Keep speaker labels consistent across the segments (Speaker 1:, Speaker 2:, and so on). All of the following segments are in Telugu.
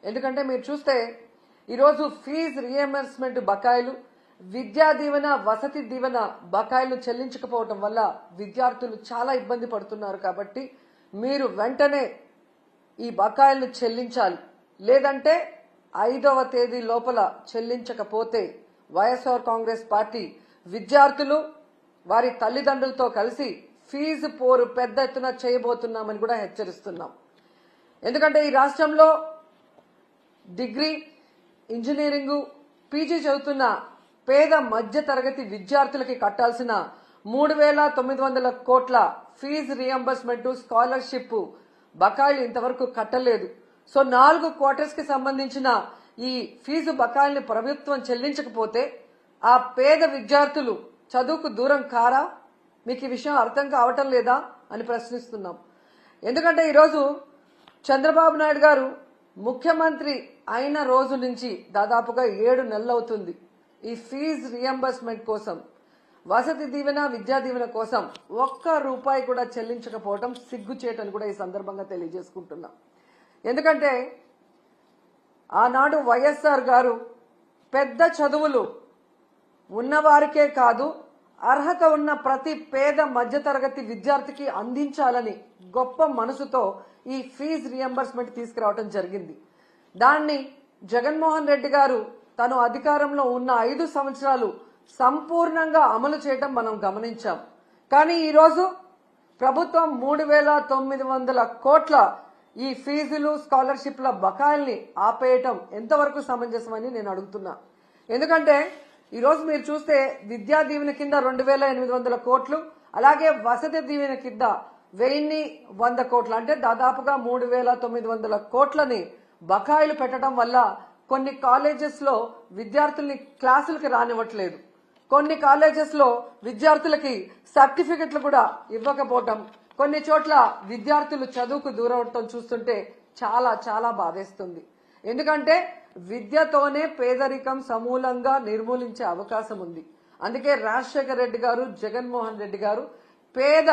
Speaker 1: ఎందుకంటే మీరు చూస్తే ఈరోజు ఫీజు రియంబర్స్మెంట్ బకాయిలు, విద్యా దీవెన, వసతి దీవెన బకాయిలు చెల్లించకపోవడం వల్ల విద్యార్థులు చాలా ఇబ్బంది పడుతున్నారు. కాబట్టి మీరు వెంటనే ఈ బకాయిలను చెల్లించాలి. లేదంటే 5వ తేదీ లోపల చెల్లించకపోతే వైఎస్ఆర్ కాంగ్రెస్ పార్టీ విద్యార్థులు వారి తల్లిదండ్రులతో కలిసి ఫీజు పోరు పెద్ద ఎత్తున చేయబోతున్నామని కూడా హెచ్చరిస్తున్నాం. ఎందుకంటే ఈ రాష్ట్రంలో డిగ్రీ, ఇంజనీరింగ్, పీజీ చదువుతున్న పేద మధ్య తరగతి విద్యార్థులకి కట్టాల్సిన 3,900 కోట్ల ఫీజు రియంబర్స్మెంట్, స్కాలర్షిప్ బకాయిలు ఇంతవరకు కట్టలేదు. సో 4 క్వార్టర్స్ కి సంబంధించిన ఈ ఫీజు బకాయిల్ని ప్రభుత్వం చెల్లించకపోతే ఆ పేద విద్యార్థులు చదువుకు దూరం కారా? మీకు ఈ విషయం అర్థం కావటం లేదా అని ప్రశ్నిస్తున్నాం. ఎందుకంటే ఈరోజు చంద్రబాబు నాయుడు గారు ముఖ్యమంత్రి అయిన రోజు నుంచి దాదాపుగా 7 నెలలు అవుతుంది. ఈ ఫీజు రియంబర్స్మెంట్ కోసం, వసతి దీవెన, విద్యా దీవెన కోసం ₹1 కూడా చెల్లించకపోవడం సిగ్గుచేటని కూడా ఈ సందర్భంగా తెలియజేసుకుంటున్నాం. ఎందుకంటే ఆనాడు వైఎస్ఆర్ గారు పెద్ద చదువులు ఉన్నవారికే కాదు, అర్హత ఉన్న ప్రతి పేద మధ్యతరగతి విద్యార్థికి అందించాలని గొప్ప మనసుతో ఈ ఫీజు రియంబర్స్మెంట్ తీసుకురావడం జరిగింది. దాన్ని జగన్మోహన్ రెడ్డి గారు తను అధికారంలో ఉన్న 5 సంవత్సరాలు సంపూర్ణంగా అమలు చేయడం మనం గమనించాం. కానీ ఈరోజు ప్రభుత్వం 3,900 కోట్ల ఈ ఫీజులు, స్కాలర్షిప్ల బకాయిల్ని ఆపేయటం ఎంతవరకు సమంజసమని నేను అడుగుతున్నా. ఎందుకంటే ఈరోజు మీరు చూస్తే విద్యా దీవెన కింద 2,800 కోట్లు, అలాగే వసతి దీవెన కింద 1,100 కోట్లు, అంటే దాదాపుగా 3,900 కోట్లని బకాయిలు పెట్టడం వల్ల కొన్ని కాలేజెస్ లో విద్యార్థుల్ని క్లాసులకి రానివ్వట్లేదు. కొన్ని కాలేజెస్ లో విద్యార్థులకి సర్టిఫికెట్లు కూడా ఇవ్వకపోవటం, కొన్ని చోట్ల విద్యార్థులు చదువుకు దూరవటం చూస్తుంటే చాలా చాలా బాధేస్తుంది. ఎందుకంటే విద్యతోనే పేదరికం సమూలంగా నిర్మూలించే అవకాశం ఉంది. అందుకే రాజశేఖర రెడ్డి గారు, జగన్మోహన్ రెడ్డి గారు పేద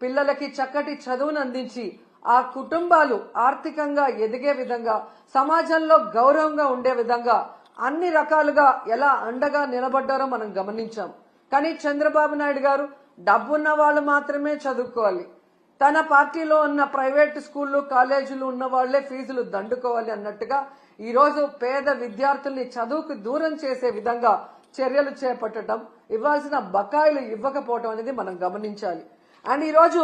Speaker 1: పిల్లలకి చక్కటి చదువును అందించి ఆ కుటుంబాలు ఆర్థికంగా ఎదిగే విధంగా, సమాజంలో గౌరవంగా ఉండే విధంగా అన్ని రకాలుగా ఎలా అండగా నిలబడ్డారో మనం గమనించాం. కానీ చంద్రబాబు నాయుడు గారు డబ్బున్న వాళ్ళు మాత్రమే చదువుకోవాలి, తన పార్టీలో ఉన్న ప్రైవేట్ స్కూళ్లు, కాలేజీలు ఉన్న వాళ్లే ఫీజులు దండుకోవాలి అన్నట్టుగా ఈరోజు పేద విద్యార్థుల్ని చదువుకు దూరం చేసే విధంగా చర్యలు చేపట్టడం, ఇవ్వాల్సిన బకాయిలు ఇవ్వకపోవడం అనేది మనం గమనించాలి. అండ్ ఈరోజు